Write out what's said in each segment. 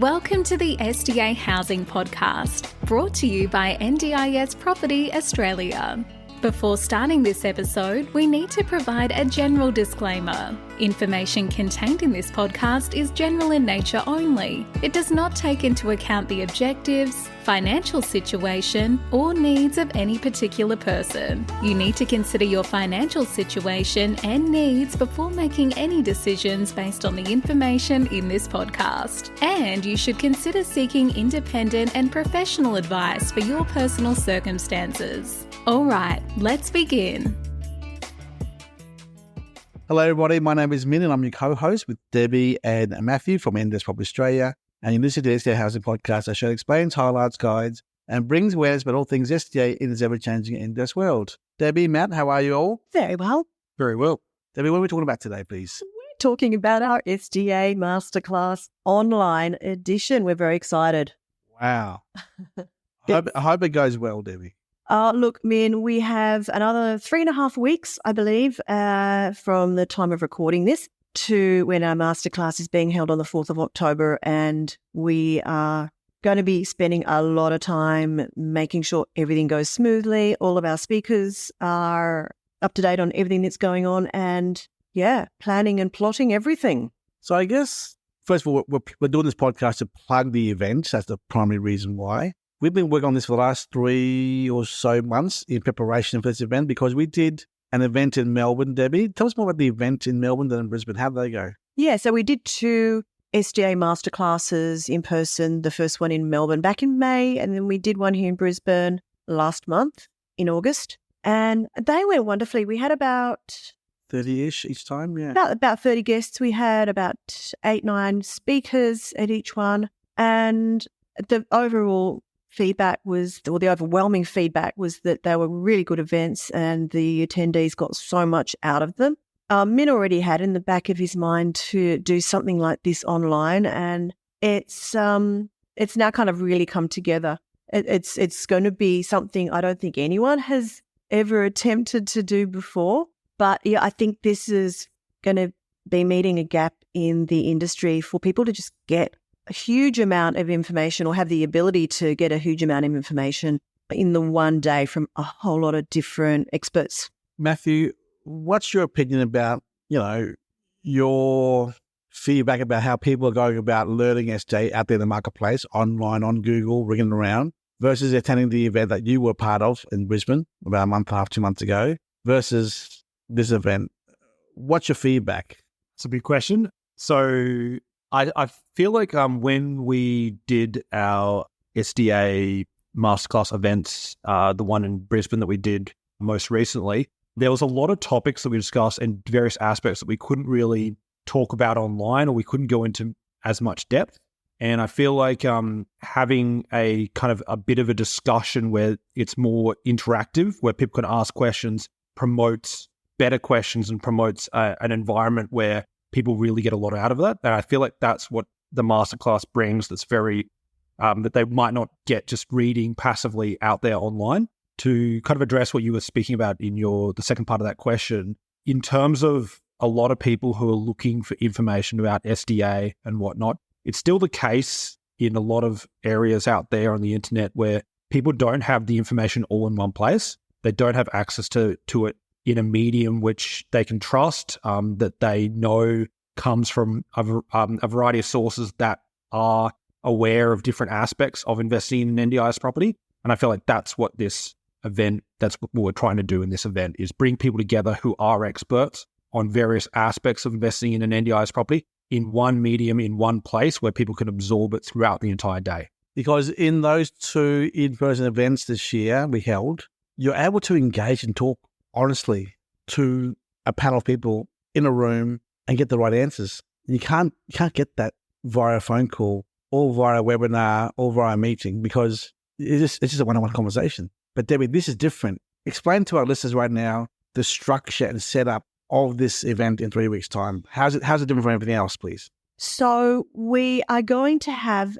Welcome to the SDA Housing Podcast, brought to you by NDIS Property Australia. Before starting this episode, we need to provide a general disclaimer. Information contained in this podcast is general in nature only. It does not take into account the objectives, financial situation, or needs of any particular person. You need to consider your financial situation and needs before making any decisions based on the information in this podcast. And you should consider seeking independent and professional advice for your personal circumstances. All right, let's begin. Hello everybody, my name is Minh and I'm your co-host with Debbie and Matthew from NDIS Property Australia. And you listen to the SDA Housing Podcast, a show that explains, highlights, guides and brings awareness about all things SDA in this ever-changing NDIS world. Debbie, Matt, how are you all? Very well. Very well. Debbie, what are we talking about today, please? We're talking about our SDA Masterclass online edition. We're very excited. Wow. I hope it goes well, Debbie. Look, Min, we have another 3.5 weeks, I believe, from the time of recording this to when our masterclass is being held on the 4th of October. And we are going to be spending a lot of time making sure everything goes smoothly. All of our speakers are up to date on everything that's going on and, planning and plotting everything. So I guess, first of all, we're doing this podcast to plug the events. That's the primary reason why. We've been working on this for the last 3 or so months in preparation for this event because we did an event in Melbourne. Debbie, tell us more about the event in Melbourne and in Brisbane. How did they go? Yeah, so we did 2 SDA Masterclasses in person, the first one in Melbourne back in May, and then we did one here in Brisbane last month in August. And they went wonderfully. We had about 30-ish each time, yeah. About 30 guests. We had about 8-9 speakers at each one. And the overall feedback was, or the overwhelming feedback was that they were really good events and the attendees got so much out of them. Min already had in the back of his mind to do something like this online, and it's now kind of really come together. It's going to be something I don't think anyone has ever attempted to do before, but yeah, I think this is going to be meeting a gap in the industry for people to just get a huge amount of information or have the ability to get a huge amount of information in the one day from a whole lot of different experts. Matthew, what's your opinion about, your feedback about how people are going about learning SDA out there in the marketplace, online, on Google, ringing around, versus attending the event that you were part of in Brisbane about a month and a half, 2 months ago, versus this event? What's your feedback? It's a big question. So I feel like when we did our SDA Masterclass events, the one in Brisbane that we did most recently, there was a lot of topics that we discussed and various aspects that we couldn't really talk about online or we couldn't go into as much depth. And I feel like having a kind of a bit of a discussion where it's more interactive, where people can ask questions, promotes better questions and promotes an environment where people really get a lot out of that. And I feel like that's what the masterclass brings that's very, that they might not get just reading passively out there online. To kind of address what you were speaking about in the second part of that question, in terms of a lot of people who are looking for information about SDA and whatnot, it's still the case in a lot of areas out there on the internet where people don't have the information all in one place. They don't have access to it in a medium which they can trust, that they know comes from a variety of sources that are aware of different aspects of investing in an NDIS property. And I feel like that's what this event, that's what we're trying to do in this event, is bring people together who are experts on various aspects of investing in an NDIS property in one medium, in one place where people can absorb it throughout the entire day. Because in those 2 in-person events this year we held, you're able to engage and talk honestly to a panel of people in a room and get the right answers. You can't get that via a phone call or via a webinar or via a meeting because it's just a one-on-one conversation. But Debbie, this is different. Explain to our listeners right now the structure and setup of this event in 3 weeks' time. How's it different from everything else, please? So we are going to have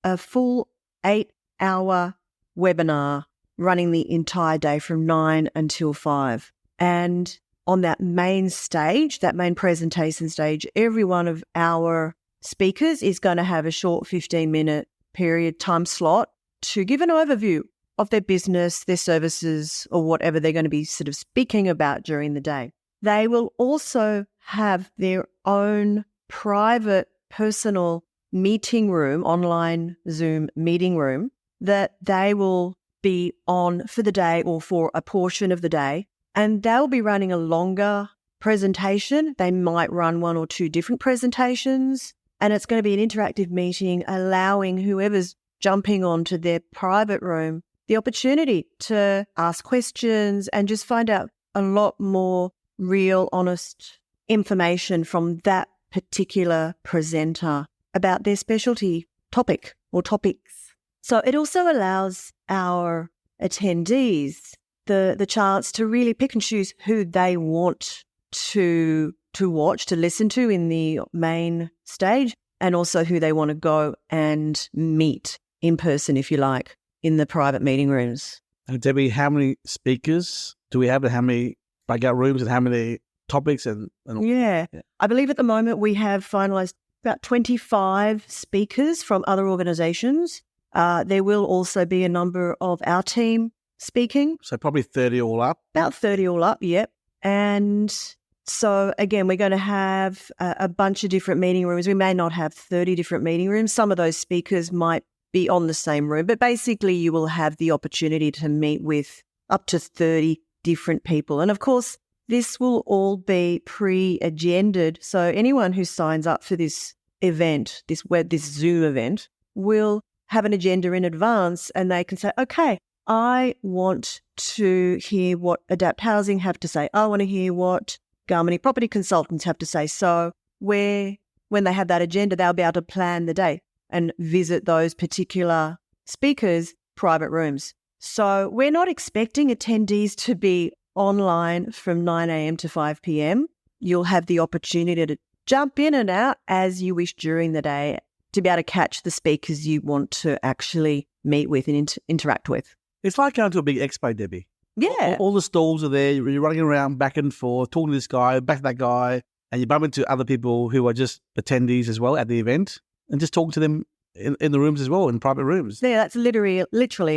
a full 8-hour webinar running the entire day from 9 until 5. And on that main stage, that main presentation stage, every one of our speakers is going to have a short 15-minute period time slot to give an overview of their business, their services, or whatever they're going to be sort of speaking about during the day. They will also have their own private personal meeting room, online Zoom meeting room that they will be on for the day or for a portion of the day. And they'll be running a longer presentation. They might run one or two different presentations. And it's going to be an interactive meeting, allowing whoever's jumping onto their private room the opportunity to ask questions and just find out a lot more real, honest information from that particular presenter about their specialty topic or topics. So it also allows our attendees the chance to really pick and choose who they want to watch, to listen to in the main stage, and also who they want to go and meet in person, if you like, in the private meeting rooms. And Debbie, how many speakers do we have, and how many breakout rooms, and how many topics? And yeah, I believe at the moment we have finalised about 25 speakers from other organisations. There will also be a number of our team speaking. So probably 30 all up. About 30 all up, yep. And so, again, we're going to have a bunch of different meeting rooms. We may not have 30 different meeting rooms. Some of those speakers might be on the same room, but basically you will have the opportunity to meet with up to 30 different people. And, of course, this will all be pre-agended. So anyone who signs up for this event, this Zoom event, will have an agenda in advance, and they can say, okay, I want to hear what Adapt Housing have to say. I want to hear what Garmany Property Consultants have to say. So when they have that agenda, they'll be able to plan the day and visit those particular speakers' private rooms. So we're not expecting attendees to be online from 9 a.m. to 5 p.m. You'll have the opportunity to jump in and out as you wish during the day to be able to catch the speakers you want to actually meet with and interact with. It's like going to a big expo, Debbie. Yeah. All the stalls are there. You're running around back and forth, talking to this guy, back to that guy, and you bump into other people who are just attendees as well at the event, and just talk to them in the rooms as well, in private rooms. Yeah, that's literally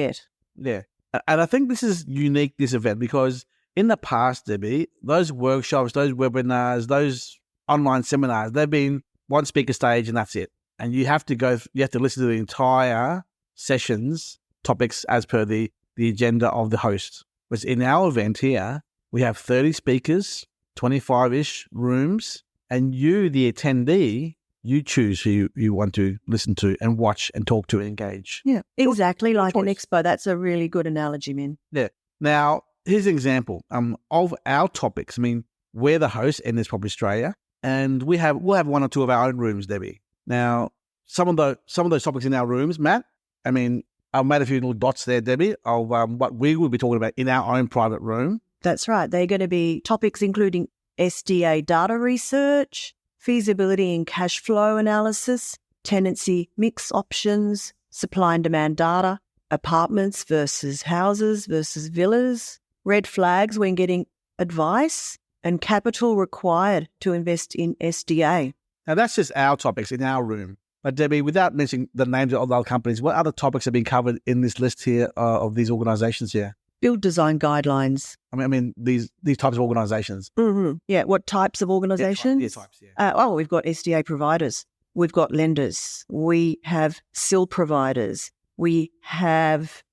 it. Yeah. And I think this is unique, this event, because in the past, Debbie, those workshops, those webinars, those online seminars, they've been one speaker stage and that's it. And you have to listen to the entire sessions, topics as per the agenda of the host. Whereas in our event here, we have 30 speakers, 25-ish rooms, and you, the attendee, you choose who you want to listen to and watch and talk to and engage. Yeah, exactly like an expo. That's a really good analogy, Minh. Yeah. Now, here's an example of our topics. I mean, we're the host, NDIS Property Australia, and we'll have one or two of our own rooms, Debbie. Now, some of those topics in our rooms, Matt, I mean, I've made a few little dots there, Debbie, of what we will be talking about in our own private room. That's right. They're going to be topics including SDA data research, feasibility and cash flow analysis, tenancy mix options, supply and demand data, apartments versus houses versus villas, red flags when getting advice, and capital required to invest in SDA. Now, that's just our topics in our room. But Debbie, without mentioning the names of other companies, what other topics have been covered in this list here of these organisations here? Build design guidelines. I mean these types of organisations. Mm-hmm. Yeah, what types of organisations? Yeah, types, yeah. We've got SDA providers. We've got lenders. We have SIL providers. We have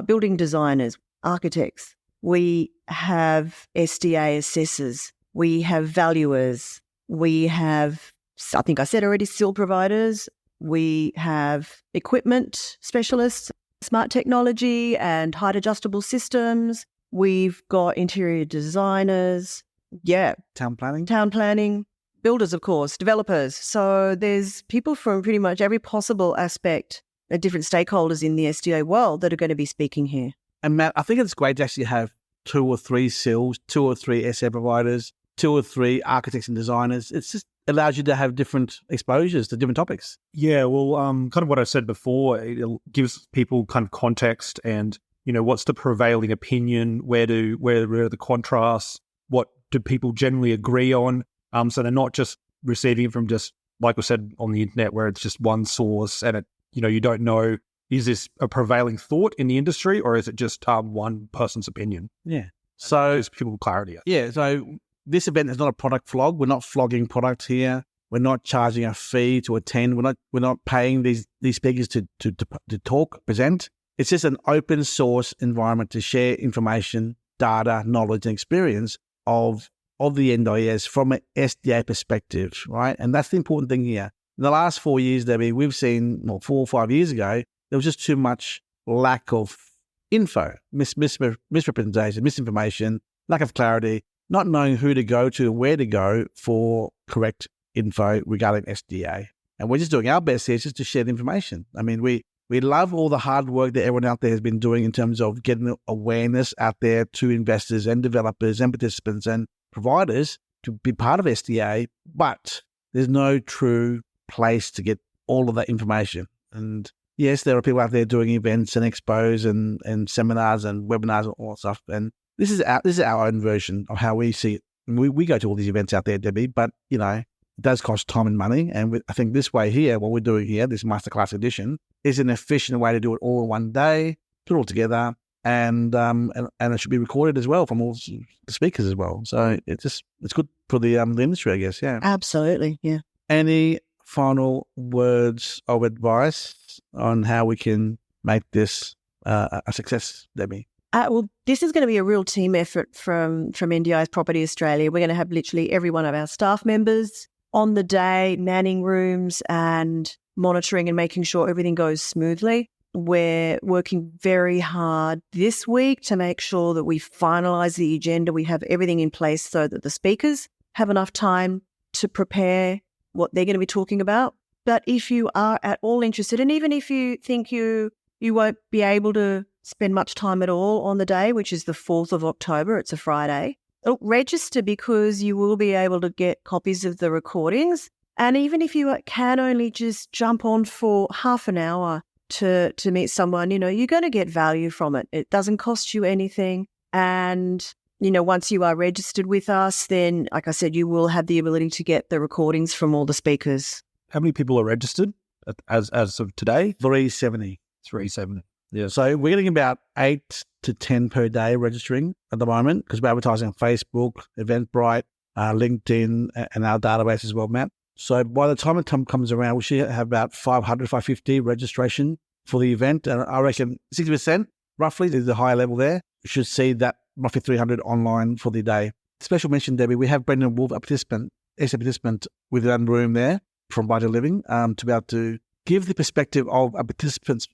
building designers, architects. We have SDA assessors. We have valuers. We have, I think I said already, SIL providers. We have equipment specialists, smart technology and height adjustable systems. We've got interior designers. Yeah. Town planning. Builders, of course, developers. So there's people from pretty much every possible aspect of different stakeholders in the SDA world that are going to be speaking here. And Matt, I think it's great to actually have 2 or 3 SILs, 2 or 3 SA providers, 2 or 3 architects and designers. It's just allows you to have different exposures to different topics. Yeah, well, kind of what I said before, it gives people kind of context and, what's the prevailing opinion, where are the contrasts, what do people generally agree on, so they're not just receiving it from just like we said, on the internet where it's just one source and you don't know, is this a prevailing thought in the industry or is it just one person's opinion? Yeah. So gives people clarity. Yeah. So this event is not a product flog. We're not flogging products here. We're not charging a fee to attend. We're not paying these speakers to talk, present. It's just an open source environment to share information, data, knowledge, and experience of the NDIS from an SDA perspective, right? And that's the important thing here. In the last 4 years, Debbie, we've seen, 4 or 5 years ago, there was just too much lack of info, misrepresentation, misinformation, lack of clarity, not knowing who to go to and where to go for correct info regarding SDA. And we're just doing our best here just to share the information. I mean, we love all the hard work that everyone out there has been doing in terms of getting awareness out there to investors and developers and participants and providers to be part of SDA, but there's no true place to get all of that information. And yes, there are people out there doing events and expos and seminars and webinars and all that stuff. And this is our own version of how we see it. And we go to all these events out there, Debbie, but it does cost time and money. And I think this way here, what we're doing here, this Masterclass edition, is an efficient way to do it all in one day, put it all together, and it should be recorded as well from all the speakers as well. So it's good for the industry, I guess. Yeah, absolutely. Yeah. Any final words of advice on how we can make this a success, Debbie? Well, this is going to be a real team effort from NDIS Property Australia. We're going to have literally every one of our staff members on the day, manning rooms and monitoring and making sure everything goes smoothly. We're working very hard this week to make sure that we finalise the agenda. We have everything in place so that the speakers have enough time to prepare what they're going to be talking about. But if you are at all interested, and even if you think you won't be able to spend much time at all on the day, which is the 4th of October, it's a Friday, register because you will be able to get copies of the recordings. And even if you can only just jump on for half an hour to meet someone, you're going to get value from it. It doesn't cost you anything. And, once you are registered with us, then, like I said, you will have the ability to get the recordings from all the speakers. How many people are registered as of today? 370. 370. Yeah. So we're getting about 8 to 10 per day registering at the moment because we're advertising on Facebook, Eventbrite, LinkedIn, and our database as well, Matt. So by the time it comes around, we should have about 500, 550 registration for the event. And I reckon 60% roughly is the higher level there. You should see that roughly 300 online for the day. Special mention, Debbie, we have Brendan Wolf, a participant within the room there from Vital Living to be able to give the perspective of a participant's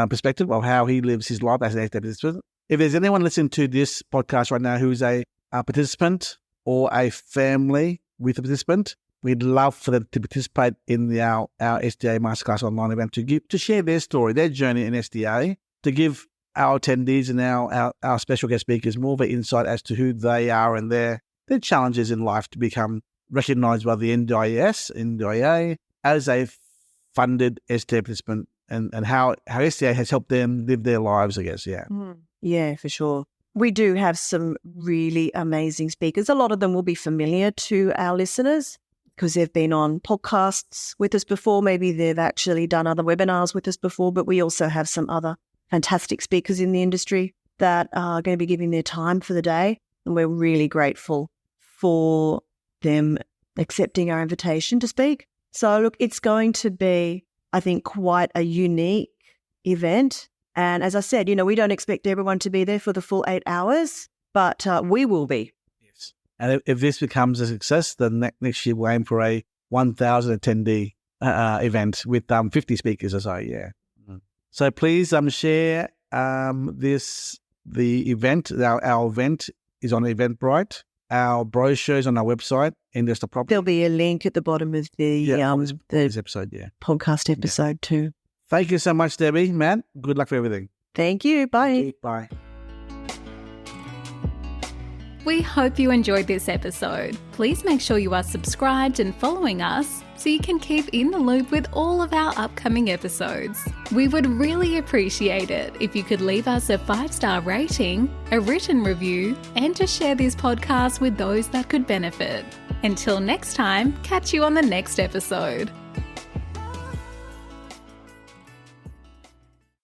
perspective of how he lives his life as an SDA participant. If there's anyone listening to this podcast right now who is a participant or a family with a participant, we'd love for them to participate in our SDA Masterclass online event to share their story, their journey in SDA, to give our attendees and our special guest speakers more of an insight as to who they are and their challenges in life to become recognised by the NDIS, NDIA, as a funded SDA participant and how SDA has helped them live their lives, I guess, yeah. Yeah, for sure. We do have some really amazing speakers. A lot of them will be familiar to our listeners because they've been on podcasts with us before. Maybe they've actually done other webinars with us before, but we also have some other fantastic speakers in the industry that are going to be giving their time for the day. And we're really grateful for them accepting our invitation to speak. So look, it's going to be, I think, quite a unique event. And as I said, we don't expect everyone to be there for the full 8 hours, but we will be. Yes. And if this becomes a success, then next year we'll aim for a 1,000 attendee event with 50 speakers or so, yeah. So please share the event. Our event is on Eventbrite. Our brochure is on our website, Investor Property. There'll be a link at the bottom of the this episode, yeah. Podcast episode too. Thank you so much, Debbie. Matt, good luck for everything. Thank you. Bye. Thank you. Bye. We hope you enjoyed this episode. Please make sure you are subscribed and following us so you can keep in the loop with all of our upcoming episodes. We would really appreciate it if you could leave us a 5-star rating, a written review, and to share this podcast with those that could benefit. Until next time, catch you on the next episode.